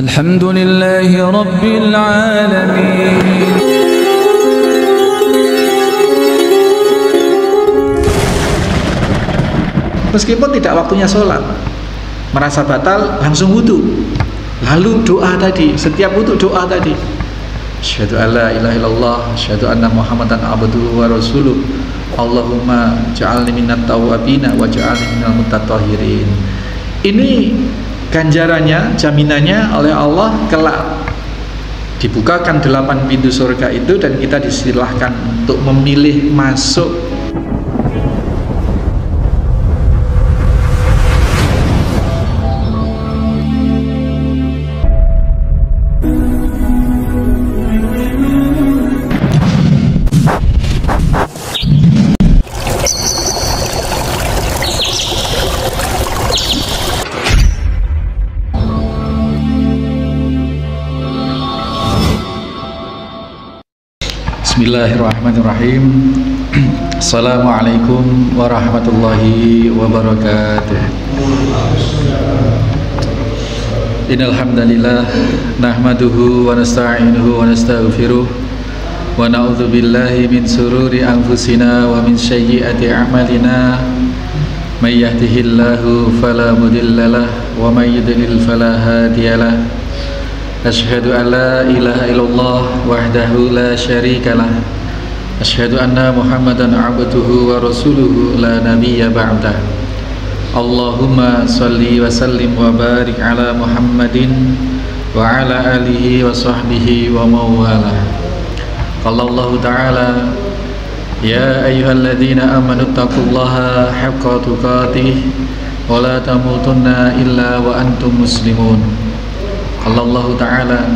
Alhamdulillahi Rabbil Alamin. Meskipun tidak waktunya sholat, merasa batal, langsung wudu. Lalu doa tadi, setiap wudu doa tadi. Asyhadu an la ilaha illallah, asyhadu anna Muhammadan abduhu wa rasuluh. Allahumma ja'alni minat tawwabina wa ja'alni minal mutatahhirin. Ini ganjarannya, jaminannya oleh Allah kelak. Dibukakan 8 pintu surga itu dan kita disilahkan untuk memilih masuk. Bismillahirrahmanirrahim. Assalamualaikum warahmatullahi wabarakatuh. Innal hamdalillah nahmaduhu wa nasta'inuhu wa nastaghfiruh wa na'udzu billahi min sururi anfusina wa min sayyiati a'malina. May yahdihillahu fala mudhillalah wa may yudlil fala hadiyalah. Asyhadu an la ilaha illallah wahdahu la syarikalah. Asyhadu anna Muhammadan abduhu wa rasuluhu la nabiyya ba'dah. Allahumma salli wa sallim wa barik ala Muhammadin wa ala alihi wa sahbihi wa mawalah. Qala Allah ta'ala, ya ayyuhalladzina amanu taqullaha haqqa tuqatih wa la tamutunna illa wa antum muslimun. Allah Ta'ala,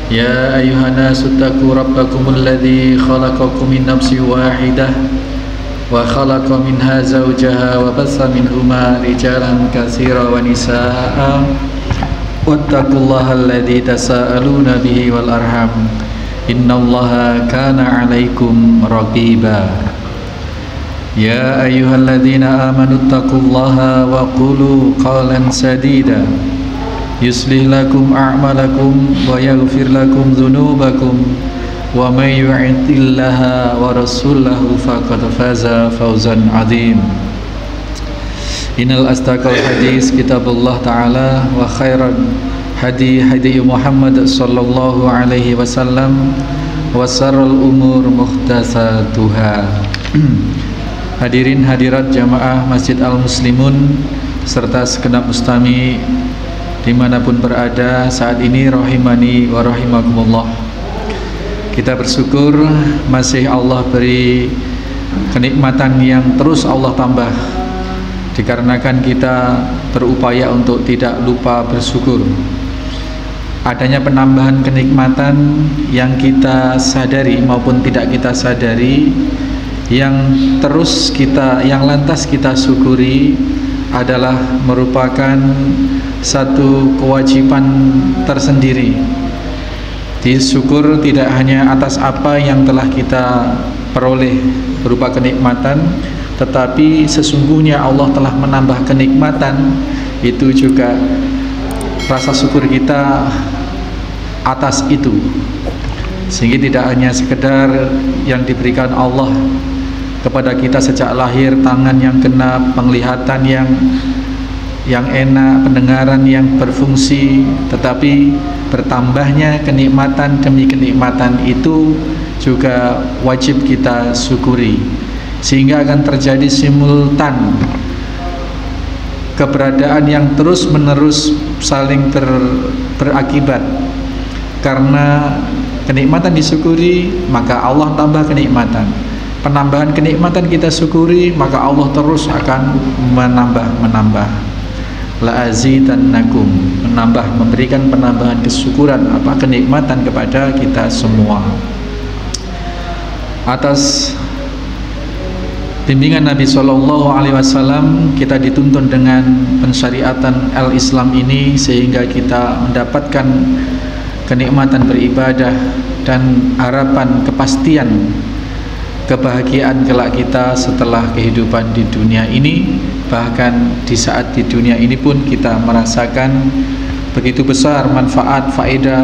ya ayuhan nasu taqu rabbakumul ladzi khalaqakum min nafsin wahidah wa khalaqa minha zawjaha wa bassa minhuma rijalan katsiran wa nisaa'a wattaqullaha alladzi tasaaluna bihi wal arham innallaha kana 'alaikum raqiba. Ya ayyuhalladzina amanu taqullaha wa qulu qawlan sadida yuslih lakum a'malakum wa yaghfir lakum dhunubakum wa may yu'tillaha wa rasulahu faqad faza fawzan 'adzim. Innal astaqal hadis kitabullah ta'ala wa khairan hadi Muhammad sallallahu alaihi wasallam wa sarral umur muhdatsatuha. Hadirin hadirat jamaah Masjid Al-Muslimun serta segenap mustami dimanapun berada saat ini, rahimani wa rahimakumullah. Kita bersyukur masih Allah beri kenikmatan yang terus Allah tambah, dikarenakan kita berupaya untuk tidak lupa bersyukur. Adanya penambahan kenikmatan yang kita sadari maupun tidak kita sadari, yang lantas kita syukuri adalah merupakan satu kewajiban tersendiri. Disyukur tidak hanya atas apa yang telah kita peroleh berupa kenikmatan, tetapi sesungguhnya Allah telah menambah kenikmatan itu juga rasa syukur kita atas itu. Sehingga tidak hanya sekedar yang diberikan Allah kepada kita sejak lahir, tangan yang genap, penglihatan yang enak, pendengaran yang berfungsi, tetapi bertambahnya kenikmatan demi kenikmatan itu juga wajib kita syukuri, sehingga akan terjadi simultan keberadaan yang terus menerus saling berakibat. Karena kenikmatan disyukuri, maka Allah tambah kenikmatan. Penambahan kenikmatan kita syukuri, maka Allah terus akan menambah. La azidannakum, memberikan penambahan kesyukuran, kenikmatan kepada kita semua. Atas bimbingan Nabi SAW, kita dituntun dengan pensyariatan al-Islam ini, sehingga kita mendapatkan kenikmatan beribadah dan harapan kepastian kebahagiaan kelak kita setelah kehidupan di dunia ini. Bahkan di saat di dunia ini pun kita merasakan begitu besar manfaat, faedah,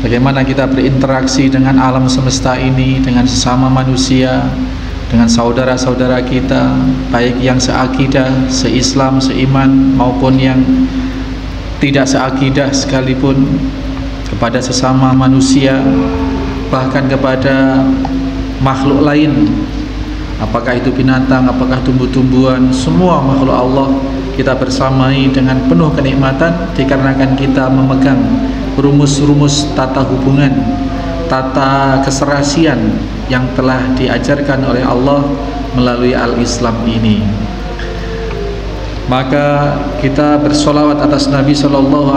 bagaimana kita berinteraksi dengan alam semesta ini, dengan sesama manusia, dengan saudara-saudara kita, baik yang seakidah, seislam, seiman, maupun yang tidak seakidah sekalipun, kepada sesama manusia, bahkan kepada makhluk lain, apakah itu binatang, apakah tumbuh-tumbuhan, semua makhluk Allah kita bersamai dengan penuh kenikmatan dikarenakan kita memegang rumus-rumus tata hubungan, tata keserasian yang telah diajarkan oleh Allah melalui al-Islam ini. Maka kita bersolawat atas Nabi SAW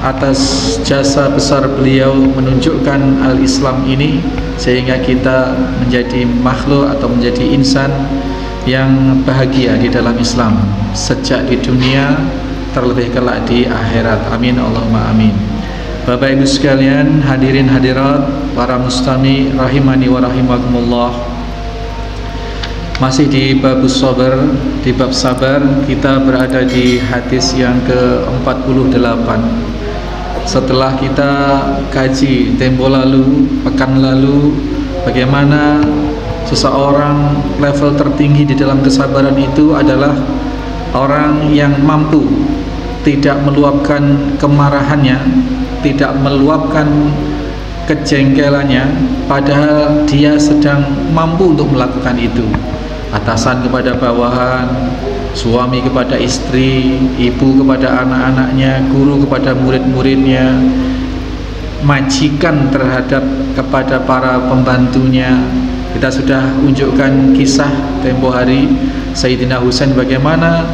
atas jasa besar beliau menunjukkan al-Islam ini, sehingga kita menjadi makhluk atau menjadi insan yang bahagia di dalam Islam sejak di dunia, terlebih kelak di akhirat. Amin Allahumma amin. Bapak Ibu sekalian, hadirin hadirat, para mustami rahimani wa rahimakumullah. Masih di bab sabar, di bab sabar, kita berada di hadis yang ke-48. Setelah kita kaji tempo lalu, pekan lalu, bagaimana seseorang level tertinggi di dalam kesabaran itu adalah orang yang mampu tidak meluapkan kemarahannya, tidak meluapkan kejengkelannya, padahal dia sedang mampu untuk melakukan itu. Atasan kepada bawahan, suami kepada istri, ibu kepada anak-anaknya, guru kepada murid-muridnya, majikan terhadap kepada para pembantunya. Kita sudah unjukkan kisah tempo hari Sayyidina Husain, bagaimana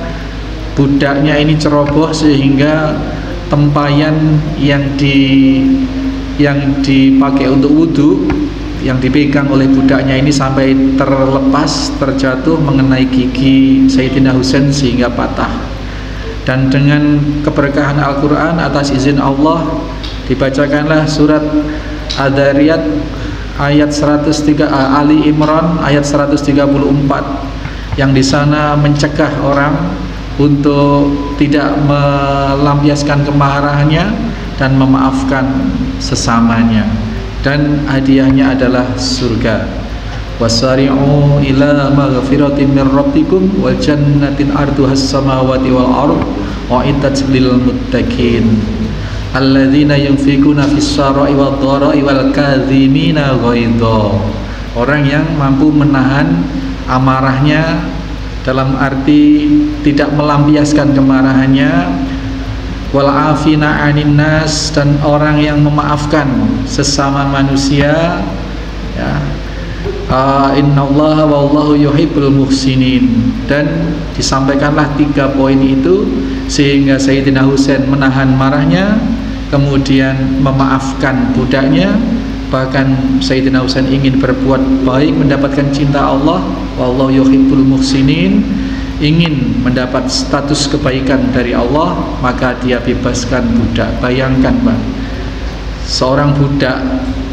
budaknya ini ceroboh sehingga tempayan yang dipakai untuk wudhu, yang dipegang oleh budaknya ini sampai terlepas, terjatuh mengenai gigi Sayyidina Husain sehingga patah. Dan dengan keberkahan Al-Quran, atas izin Allah, dibacakanlah surat Ad-Dariyat ayat 103, Ali Imran ayat 134, yang di sana mencegah orang untuk tidak melampiaskan kemarahannya dan memaafkan sesamanya, dan hadiahnya adalah surga. Wasari'u ila maghfiratin min rabbikum wa jannatin arduhas samawati wal ardh u'iddat lil muttaqin alladzina yunfikuna fis sarai wad dharai wal kadhimina ghaidha. Orang yang mampu menahan amarahnya, dalam arti tidak melampiaskan kemarahannya, wal afina 'anin nas, dan orang yang memaafkan sesama manusia, ya. Innallaha wallahu yuhibbul muhsinin. Dan disampaikanlah 3 poin itu sehingga Sayyidina Husain menahan marahnya, kemudian memaafkan budaknya. Bahkan Sayyidina Husain ingin berbuat baik, mendapatkan cinta Allah, wallahu yuhibbul muhsinin, ingin mendapat status kebaikan dari Allah, maka dia bebaskan budak. Bayangkan Pak, seorang budak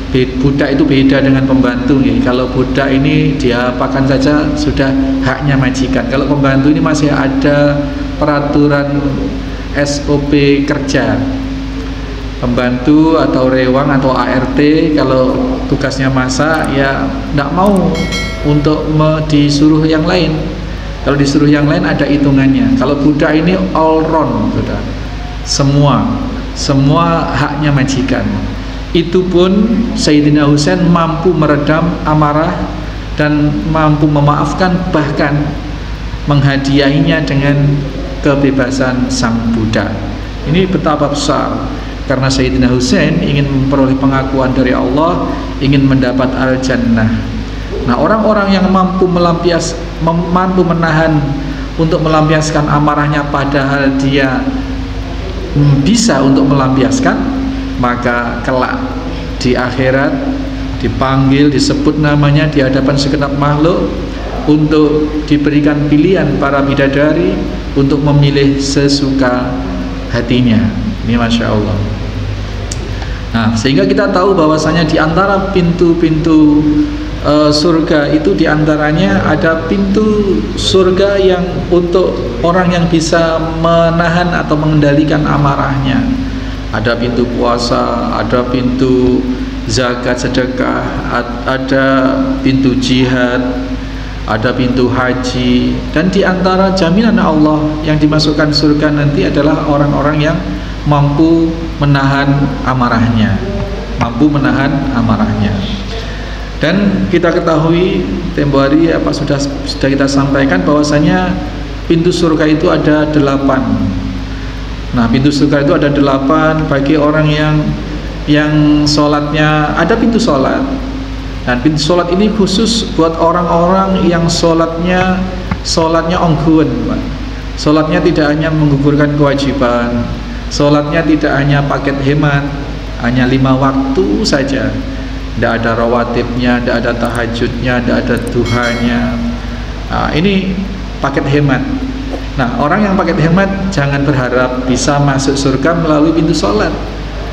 itu beda dengan pembantu ya. Kalau budak ini diapakan saja sudah haknya majikan. Kalau pembantu ini masih ada peraturan SOP kerja. Pembantu atau rewang atau ART kalau tugasnya masak, ya tidak mau untuk disuruh yang lain. Kalau disuruh yang lain ada hitungannya. Kalau budak ini all round, sudah semua haknya majikan. Itu pun Sayyidina Husain mampu meredam amarah dan mampu memaafkan, bahkan menghadiahinya dengan kebebasan sang budak. Ini betapa besar, karena Sayyidina Husain ingin memperoleh pengakuan dari Allah, ingin mendapat al-jannah. Nah, orang-orang yang mampu menahan untuk melampiaskan amarahnya, padahal dia bisa untuk melampiaskan, maka kelak di akhirat dipanggil, disebut namanya di hadapan segenap makhluk untuk diberikan pilihan para bidadari untuk memilih sesuka hatinya. Ini Masya Allah. Nah, sehingga kita tahu bahwasanya di antara pintu-pintu surga itu diantaranya ada pintu surga yang untuk orang yang bisa menahan atau mengendalikan amarahnya. Ada pintu puasa, ada pintu zakat sedekah, ada pintu jihad, ada pintu haji. Dan diantara jaminan Allah yang dimasukkan surga nanti adalah orang-orang yang mampu menahan amarahnya, mampu menahan amarahnya. Dan kita ketahui tempo hari sudah kita sampaikan bahwasanya pintu surga itu ada 8. Nah, pintu surga itu ada 8 bagi orang yang sholatnya, ada pintu sholat. Dan pintu sholat ini khusus buat orang-orang yang sholatnya ongguan, sholatnya tidak hanya menggugurkan kewajiban, sholatnya tidak hanya paket hemat, hanya 5 waktu saja. Tidak ada rawatibnya, tidak ada tahajudnya, tidak ada duhanya. Nah, ini paket hemat. Nah, orang yang paket hemat jangan berharap bisa masuk surga melalui pintu sholat,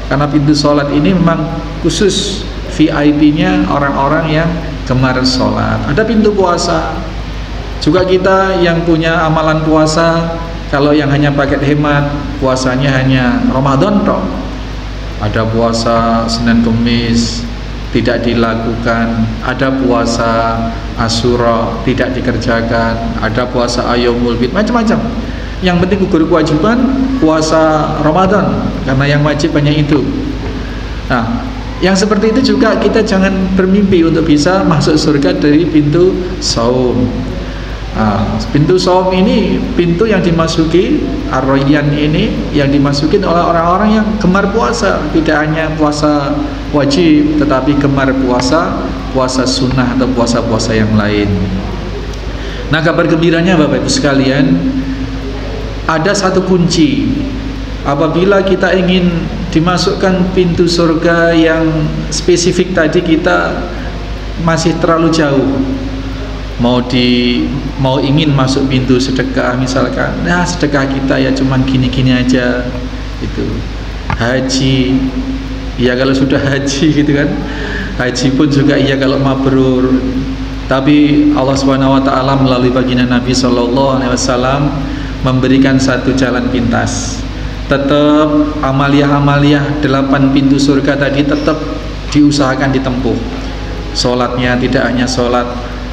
karena pintu sholat ini memang khusus VIP-nya orang-orang yang gemar sholat. Ada pintu puasa juga, kita yang punya amalan puasa, kalau yang hanya paket hemat, puasanya hanya Ramadan toh. Ada puasa Senin Kemis tidak dilakukan, ada puasa Asyura tidak dikerjakan, ada puasa Ayyamul Bid, macam-macam. Yang penting gugur kewajiban puasa Ramadan, karena yang wajib hanya itu. Nah, yang seperti itu juga kita jangan bermimpi untuk bisa masuk surga dari pintu saum. Nah, pintu saum ini pintu yang dimasuki Ar-Rayyan ini, yang dimasukin oleh orang-orang yang gemar puasa, tidak hanya puasa wajib tetapi gemar puasa sunnah atau puasa-puasa yang lain. Nah, kabar gembiranya Bapak Ibu sekalian, ada satu kunci apabila kita ingin dimasukkan pintu surga yang spesifik tadi, kita masih terlalu jauh. Mau ingin masuk pintu sedekah misalkan, nah sedekah kita ya cuman gini-gini aja itu. Haji, ya kalau sudah haji gitu kan, haji pun juga iya kalau mabrur. Tapi Allah Subhanahu wa taala melalui baginda Nabi sallallahu alaihi wasallam memberikan satu jalan pintas. Tetap amaliyah-amaliyah 8 pintu surga tadi tetap diusahakan ditempuh. Sholatnya tidak hanya sholat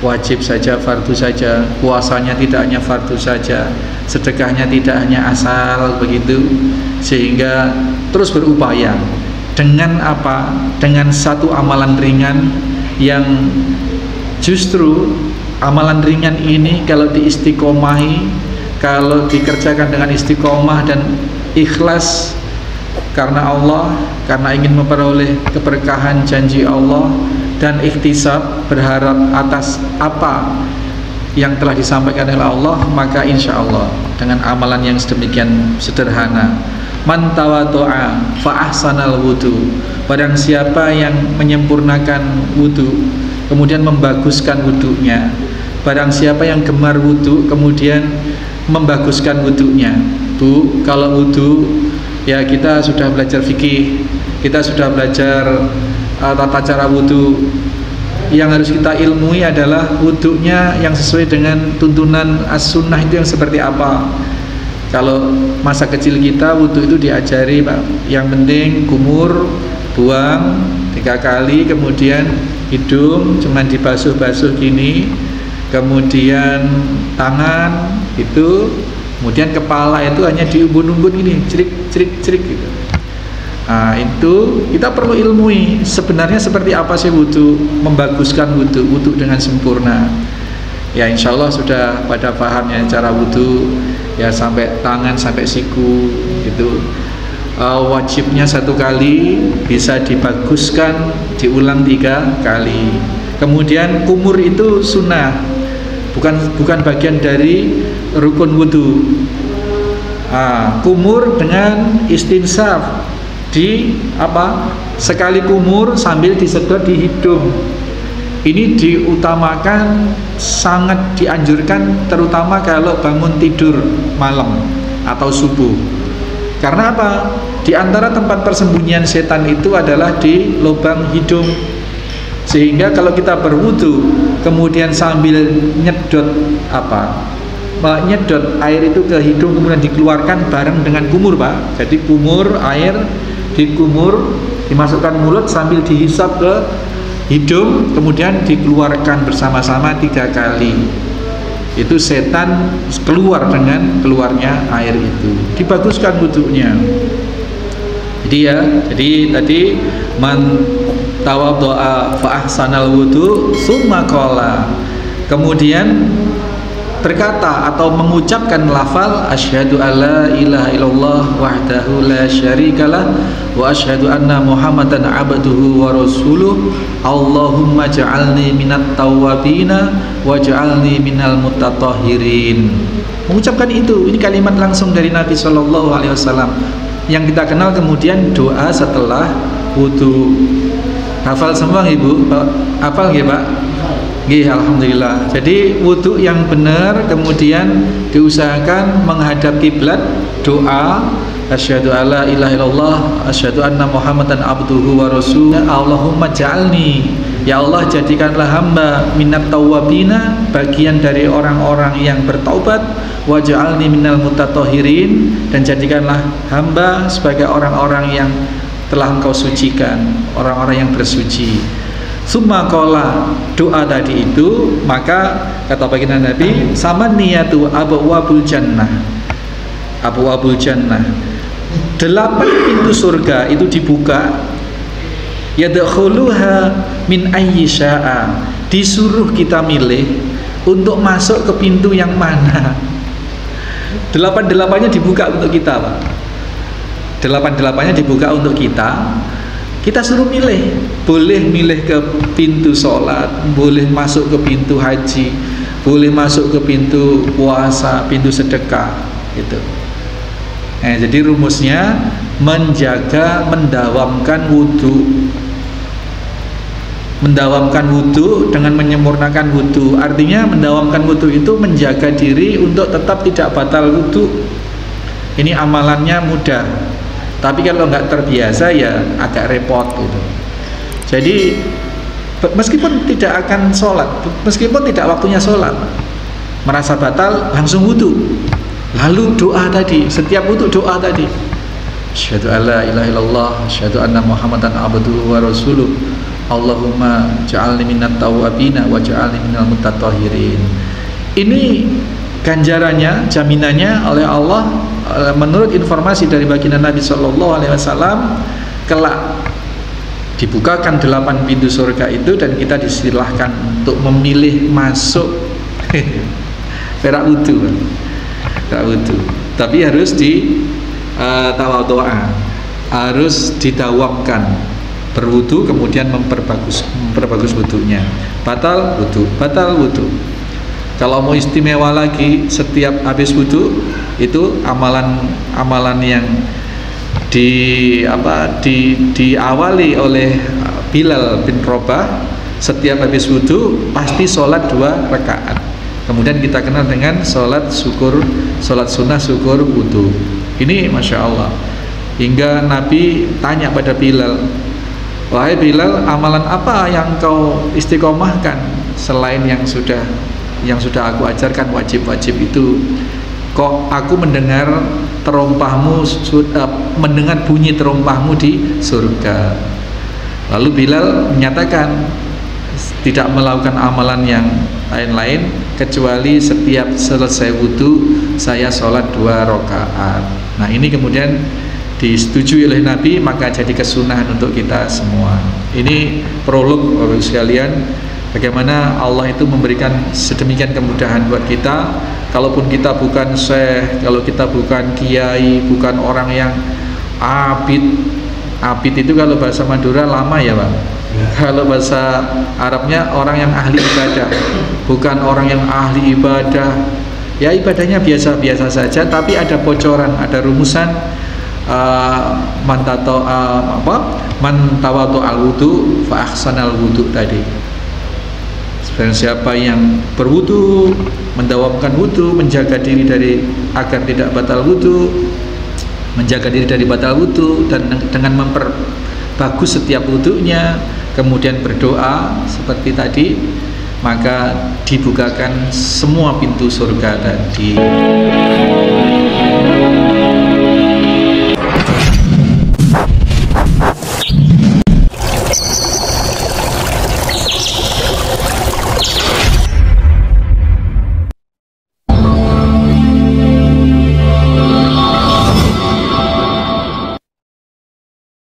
wajib saja, fardu saja, puasanya tidak hanya fardu saja, sedekahnya tidak hanya asal begitu, sehingga terus berupaya dengan apa? Dengan satu amalan ringan yang justru amalan ringan ini kalau diistiqomahi, kalau dikerjakan dengan istiqomah dan ikhlas karena Allah, karena ingin memperoleh keberkahan janji Allah, dan ikhtisab berharap atas apa yang telah disampaikan oleh Allah, maka insya Allah dengan amalan yang sedemikian sederhana, man tawaddu'a fa ahsanal wudu, barang siapa yang menyempurnakan wudu kemudian membaguskan wudunya, barang siapa yang gemar wudu kemudian membaguskan wudunya. Bu, kalau wudu ya kita sudah belajar fikih, kita sudah belajar tata cara wudu. Yang harus kita ilmui adalah wudunya yang sesuai dengan tuntunan as-sunnah itu yang seperti apa. Kalau masa kecil kita wudu itu diajari Pak, yang penting kumur, buang 3 kali, kemudian hidung cuman dibasuh-basuh gini, kemudian tangan itu, kemudian kepala itu hanya diumbun-umbun gini, cerik-cerik gitu. Nah, itu kita perlu ilmui sebenarnya seperti apa sih wudu, membaguskan wudu dengan sempurna. Ya insya Allah sudah pada pahamnya cara wudu, ya sampai tangan sampai siku gitu. Wajibnya 1 kali, bisa dibaguskan diulang 3 kali. Kemudian kumur itu sunnah, bukan bagian dari rukun wudu. Kumur dengan istinsaf, di sekali kumur sambil disedot di hidung. Ini diutamakan, sangat dianjurkan, terutama kalau bangun tidur malam atau subuh. Karena apa? Di antara tempat persembunyian setan itu adalah di lubang hidung. Sehingga kalau kita berwudu kemudian sambil nyedot air itu ke hidung kemudian dikeluarkan bareng dengan kumur, Pak. Jadi kumur air dikumur, dimasukkan mulut sambil dihisap ke hidung kemudian dikeluarkan bersama-sama 3 kali. Itu setan keluar dengan keluarnya air itu. Dibaguskan wudunya. Jadi tadi man tawaddo'a fa ahsanal wudu summa qala, kemudian berkata atau mengucapkan lafal asyhadu alla ilaha illallah wahdahu la syarikalah wa asyhadu anna muhammadan abduhu wa rasuluh Allahumma ja'alni minat tawwabina wa ja'alni minal mutatahhirin. Mengucapkan itu, ini kalimat langsung dari Nabi SAW yang kita kenal kemudian doa setelah wudu. Hafal semua Ibu? Hafal nggih Pak? Nggih, alhamdulillah. Jadi wudu yang benar kemudian diusahakan menghadap kiblat, doa asyhadu alla ilaha illallah asyhadu anna muhammadan abduhu wa rasuluh Allahumma ja'alni, ya Allah jadikanlah hamba minat tawwabina, bagian dari orang-orang yang bertaubat, wa ja'alni minal mutatahhirin, dan jadikanlah hamba sebagai orang-orang yang telah Engkau sucikan, orang-orang yang bersuci. Summa qala, doa tadi itu, maka kata baginda Nabi, sama niyatu abwabul jannah. Abwabul jannah, 8 pintu surga itu dibuka, yadkhuluha min ayyi syaa, disuruh kita milih untuk masuk ke pintu yang mana. 8-8-nya dibuka untuk kita, Pak. 8-8-nya dibuka untuk kita. Kita suruh milih, boleh milih ke pintu sholat, boleh masuk ke pintu haji, boleh masuk ke pintu puasa, pintu sedekah, gitu. Jadi rumusnya menjaga, mendawamkan wudu. Mendawamkan wudu dengan menyempurnakan wudu. Artinya mendawamkan wudu itu menjaga diri untuk tetap tidak batal wudu. Ini amalannya mudah. Tapi kalau nggak terbiasa ya agak repot gitu. Jadi meskipun tidak akan sholat, meskipun tidak waktunya sholat, merasa batal langsung wudu. Lalu doa tadi, setiap wudu doa tadi. Asyhadu alla ilaha illallah, asyhadu anna muhammadan abduhu wa rasuluh. Allahumma ja'alni minat tawwabina wa ja'alni minal mutatahhirin. Ini ganjarannya, jaminannya oleh Allah menurut informasi dari baginda Nabi SAW, kelak dibukakan 8 pintu surga itu dan kita disilahkan untuk memilih masuk perak wudu. Tapi harus di tawadhu'a, harus didawamkan, berwudu kemudian memperbagus wudunya. Batal wudu. Kalau mau istimewa lagi, setiap habis wudu itu amalan yang diawali oleh Bilal bin Rabah. Setiap habis wudu pasti sholat 2 rakaat. Kemudian kita kenal dengan sholat sunnah syukur wudu. Ini masya Allah. Hingga Nabi tanya pada Bilal, wahai Bilal, amalan apa yang kau istiqomahkan selain yang sudah aku ajarkan wajib-wajib itu? Kok aku mendengar mendengar bunyi terompahmu di surga. Lalu Bilal menyatakan tidak melakukan amalan yang lain-lain kecuali setiap selesai wudu saya sholat 2 rakaat. Nah ini kemudian disetujui oleh Nabi, maka jadi kesunahan untuk kita semua. Ini prolog Bapak Ibu sekalian, bagaimana Allah itu memberikan sedemikian kemudahan buat kita. Kalaupun kita bukan syekh, kalau kita bukan kiai, bukan orang yang abid itu kalau bahasa Madura lama ya Pak. Kalau bahasa Arabnya orang yang ahli ibadah, bukan orang yang ahli ibadah. Ya ibadahnya biasa-biasa saja, tapi ada bocoran, ada rumusan man tawadhu al-wudu fa ahsanal wudu tadi. Dan siapa yang berwudu, mendawamkan wudu, menjaga diri agar tidak batal wudu, menjaga diri dari batal wudu dan dengan memperbagus setiap wudunya, kemudian berdoa seperti tadi, maka dibukakan semua pintu surga tadi.